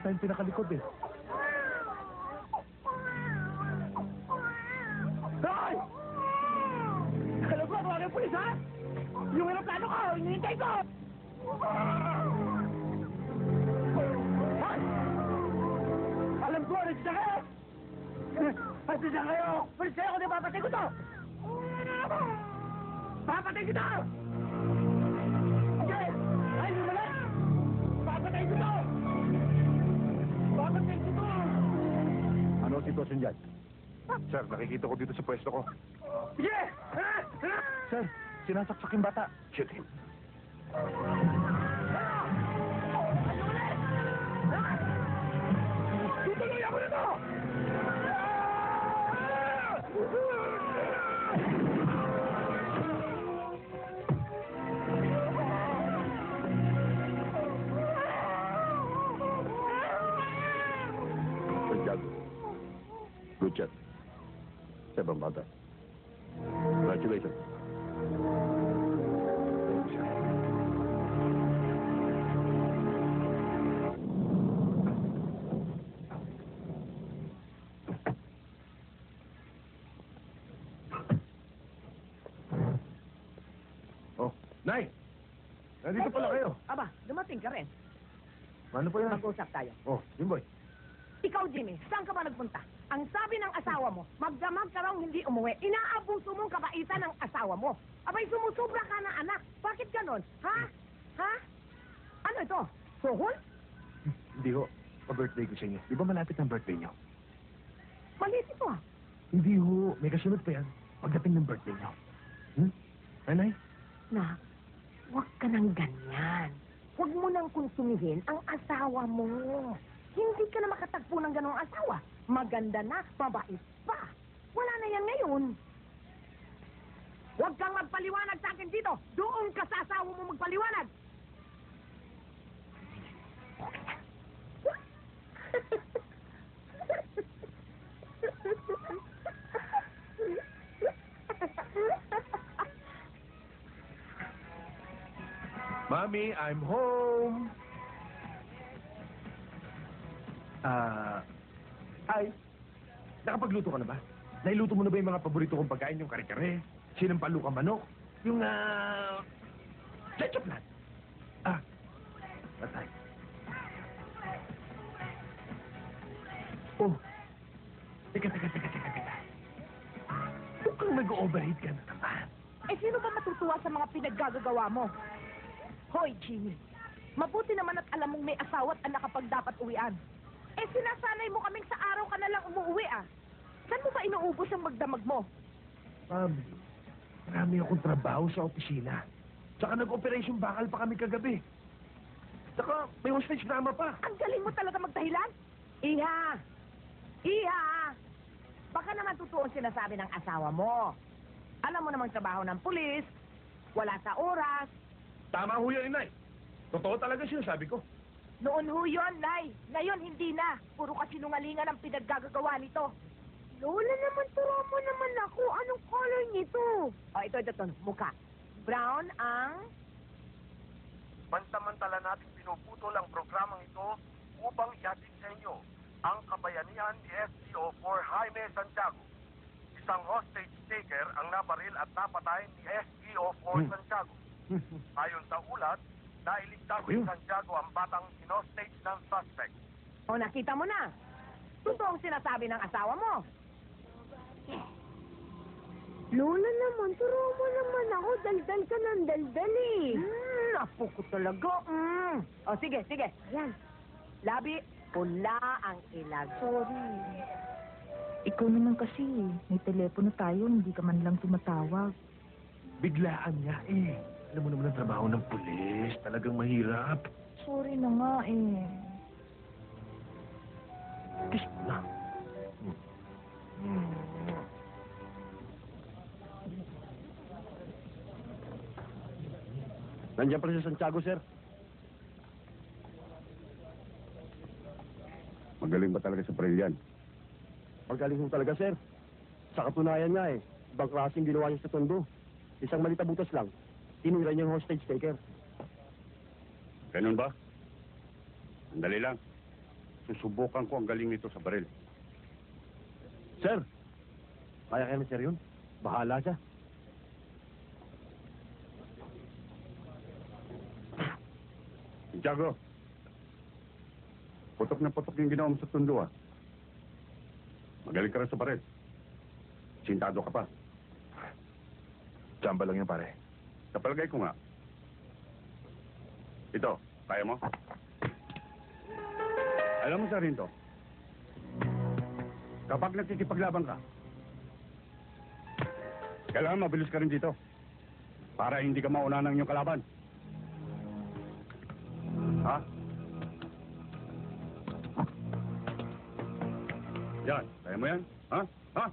Tayong pinakalikod eh. Hoy! Alam ko, mga ng pulis, ha? Yung aeroplano ko, hinihintay ko! Hoy! Alam ko, nandiyan kayo! Nandiyan kayo! Pulis kayo, kung di papatay ko to! Papatay ko to! Okay! Ay, hindi mo lang! Papatay ko to! Papatay ko to! Ano ang sitwasyon dyan? Sir, nakikita ko dito sa pwesto ko. Sige! Sir, sinasaksak yung bata. Shoot him. Tutuloy ako nito! Good job. Good job. Sa ibang bata. Congratulations. Oh, Nay! Nandito pala kayo. Aba, dumating ka rin. Ano po yan? Mag-usap tayo. Oh, Jimboy. Ikaw, Jimmy, saan ka ba nagpunta? Ang sabi ng asawa mo, magdamag ka raw hindi umuwi. Inaabuso mong kabaitan ng asawa mo. Abay, sumusubra ka na anak. Bakit ganon? Ha? Ha? Ano ito? Suhol? Hindi ho. Pa-birthday ko sa inyo. Di ba malapit ang birthday niyo? Malit ito ah. Hindi ho. May kasunod pa yan. Pagdating ng birthday niyo. Nanay? Na, huwag ka nang ganyan. Huwag mo nang konsumihin ang asawa mo. Hindi ka na makatagpo ng ganong asawa. Maganda na, mabait pa. Wala na yan ngayon. Huwag kang magpaliwanag sa akin dito. Doon ka sa asawa mo magpaliwanag. Okay na. Mommy, I'm home. Ay, nakapagluto ka na ba? Nailuto mo na ba yung mga paborito kong pagkain, yung kare-kare, sinampalukang manok, yung, ketchup nut? Patay. Oh, teka. Mukhang nag-overheat ka na naman. Eh, sino ba matutuwa sa mga pinaggagawa mo? Hoy, Jimmy. Mabuti naman at alam mong may asawa at anak kapag dapat uwian. Eh, sinasanay mo kaming sa araw ka na lang umuwi, ah. Saan mo ba inuubos ang magdamag mo? Ma'am, marami akong trabaho sa opisina. Tsaka nag-operation bakal pa kami kagabi. Tsaka may hostage drama pa. Ang galing mo talaga magdahilan? Iha! Iha! Baka naman totoo ang sinasabi ng asawa mo. Alam mo namang trabaho ng pulis, wala sa oras. Tama ho yan, Inay. Totoo talaga sinasabi ko. Noon ho yun, Nay. Ngayon, hindi na. Puro kasinungalingan ang pinaggagawa nito. Lola naman, turo mo naman ako. Anong color nito? Oh, ito. Mukha. Brown ang... Pansamantala nating pinuputol ang programang ito upang ihatid sa inyo ang kabayanihan ni SGO4 Jaime Santiago. Isang hostage taker ang nabaril at napatay ni SGO4 Santiago. Ayon sa ulat, nailigtas ni Santiago ang batang sinostage ng suspect. O, nakita mo na. Totoo ang sinasabi ng asawa mo. Lola naman, turo mo naman ako. Daldal ka ng daldal eh. Apo ko talaga. O, sige. Yan. Labi, pula ang ilag. Sorry. Ikaw naman kasi, may telepono tayo, hindi ka man lang tumatawag. Biglaan nga eh. Alam mo naman ang trabaho ng pulis. Talagang mahirap. Sorry na nga eh. Kiss mo na. Nandiyan pala si Santiago, sir. Magaling ba talaga sa Brilliant? Magaling ho talaga, sir. Sa katunayan nga eh, ibang klaseng ginawa niya sa tondo. Isang malita butas lang, tinira niya yung hostage taker. Ganun ba? Andali lang. susubukan ko ang galing nito sa baril. Sir, kaya kaya ni sir yun? Bahala siya. Santiago, putok na putok yung ginawa mo sa tundo, ah. Magaling ka rin sa baril. Sintado ka pa. Tsamba lang yan, pare. Kapalagay ko nga. Ito, kaya mo? Alam mo sa rin to, kapag nagkikipaglaban ka, kailangan mabilis ka rin dito para hindi ka mauna ng iyong kalaban. Ha? Yan, kaya mo yan? Ha? Ha?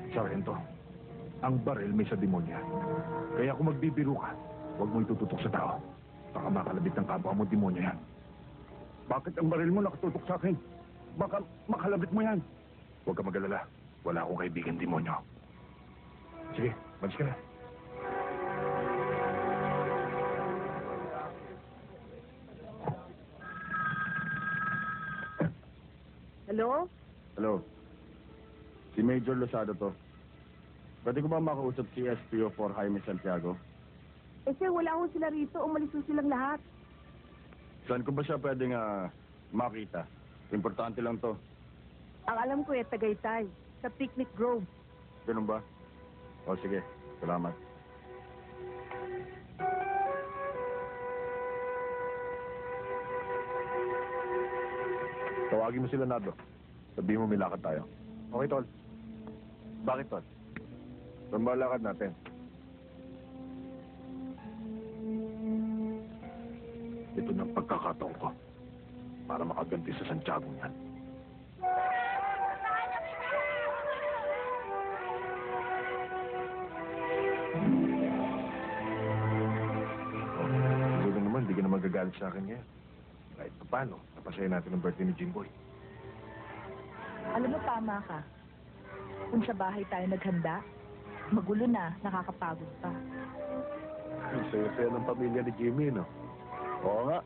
Sargento, ang baril may sa demonya. Kaya kung magbibiro ka, huwag mo itututok sa tao. Baka makalabit ng kapwa mo demonya yan. Bakit ang baril mo nakatutok sa akin? Baka makalabit mo yan. Huwag ka mag-alala. Wala akong kaibigan demonyo. Sige, malis ka na. Hello? Hello. Si Major Losado to. Pwede ko ba makausap si SPO4 Jaime Santiago? Eh sir, wala ho sila rito. Umalis ho silang lahat. Saan ko ba siya pwedeng makita? Importante lang to. Ang alam ko Tagaytay. Sa Picnic Grove. Ganun ba? O sige, salamat. Tawagin mo sila, Nardo. Sabihin mo may lakad tayo. Okay, Tol. Bakit, Tol? Saan ba lakad natin? Ito na ang pagkakataon ko para makaganti sa Santiago yan. Siguro naman, hindi ka na magagalit sa akin ngayon. Kahit pa paano, napasaya natin ang birthday ni Jimboy. Alam mo, tama ka. Kung sa bahay tayo naghanda, magulo na, nakakapagod pa. Ang saya-saya ng pamilya ni Jimmy, no? Oo nga.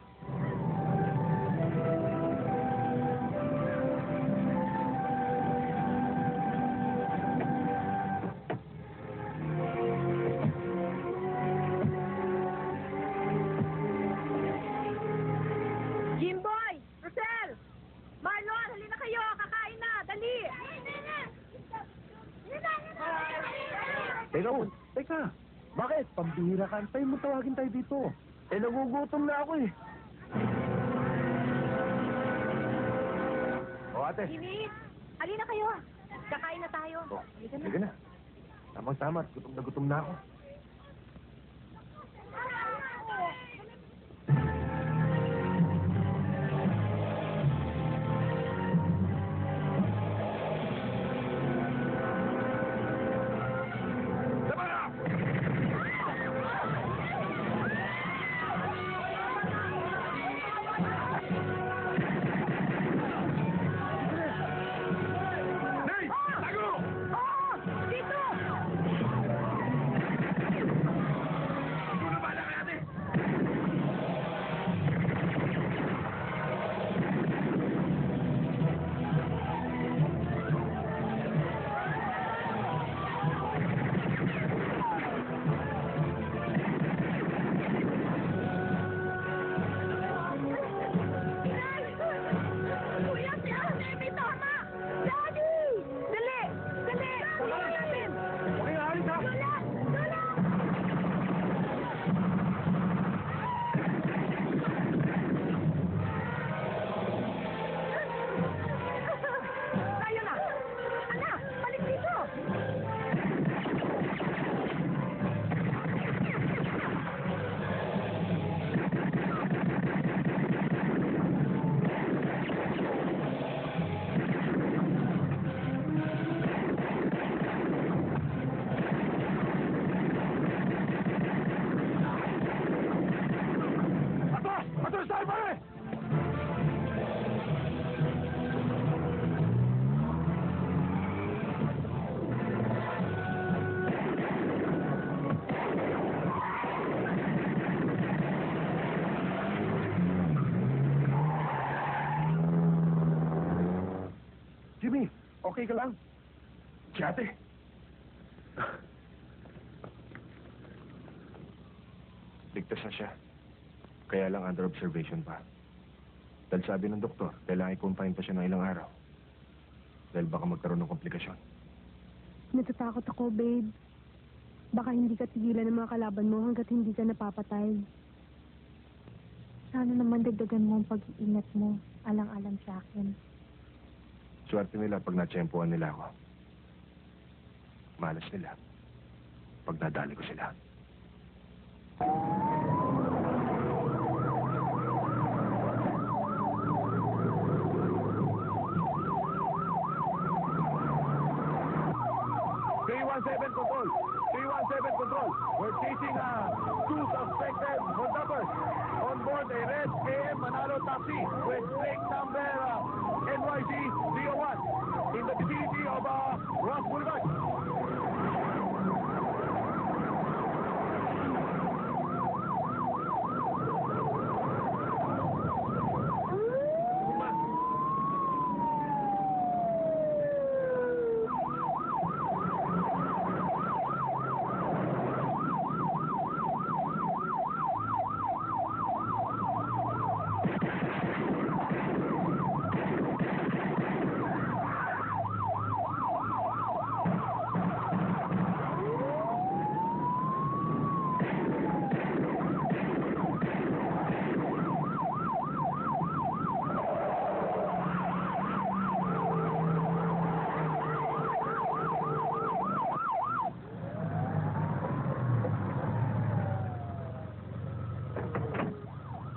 Jimboy! Rosel! Marlon, halina kayo! Kakain na! Dali! Teka! Bakit? Pambihira ka. Antayin mo tawagin tayo dito. Eh, nagugutom na ako eh. O, ate. Jimmy! Halina kayo! Kakain na tayo. O, Halika na. sige na. Tamang-tama. Gutom na ako. Dito! Okay ka lang? Si ate. Ligtas na siya. Kaya lang under observation pa. Dahil sabi ng doktor, kailangan i-confine pa siya ng ilang araw. Dahil baka magkaroon ng komplikasyon. Natatakot ako, babe. Baka hindi ka tigilan ng mga kalaban mo hanggat hindi ka napapatay. Sana naman dagdagan mo ang pag-iingat mo, alang-alang sa akin. Swerte nila pag natsyempohan nila ako. Malas nila pag nadali ko sila. Control. 317 Control. We're chasing two suspected kidnappers on board a red KM Manalo taxi with plate number NYC 301 in the vicinity of Ross Boulevard.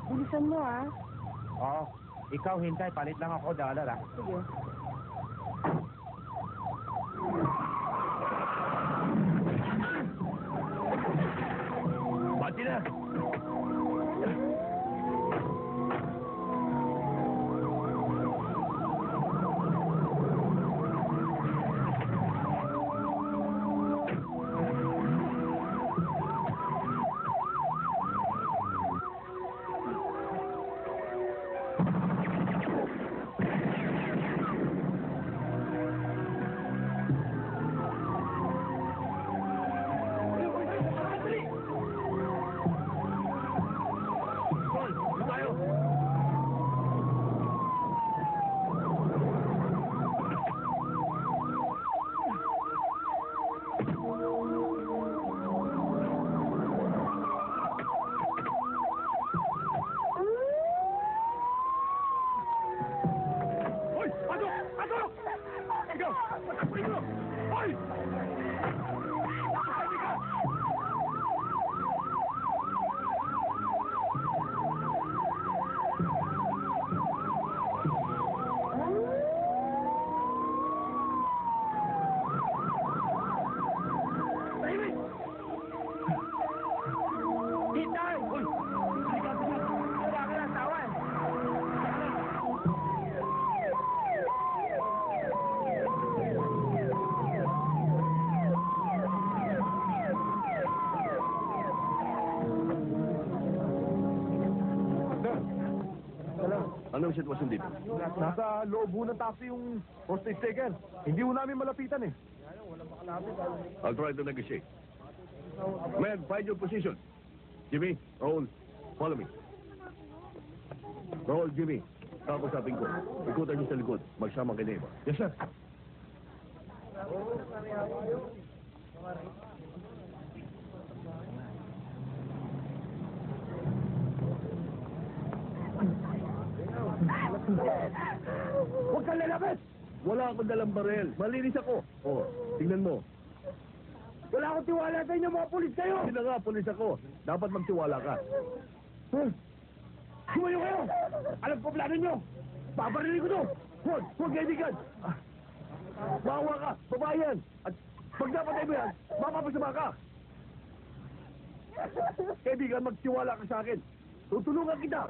Bilisan mo, ah. Oo. Ikaw hintay, palit lang ako $1, ah. Sige. Bati na! Anong sitwasyon dito? Nasa loob ho ng taxi yung hostage taker. Hindi ho namin malapitan eh. I'll try to negotiate. Men, find your position. Jimmy, Raul, follow me. Raul, Jimmy, kakusapin ko. Ikutan niyo sa likod. Magsama kay Neva. Yes, sir. Huwag kang lalabas! Wala akong dalang barel. Malinis ako. Oh, tingnan mo. Wala akong tiwala sa inyo, mga pulis kayo! Hindi na nga, pulis ako. Dapat magtiwala ka. Sumayo kayo! Alam ko plano nyo! Babarilin ko to! Huwag kaibigan! Bawa ka, babayan! At pag napatay mo yan, mapapasama ka! Kaibigan, magtiwala ka sa akin. Tutulungan kita!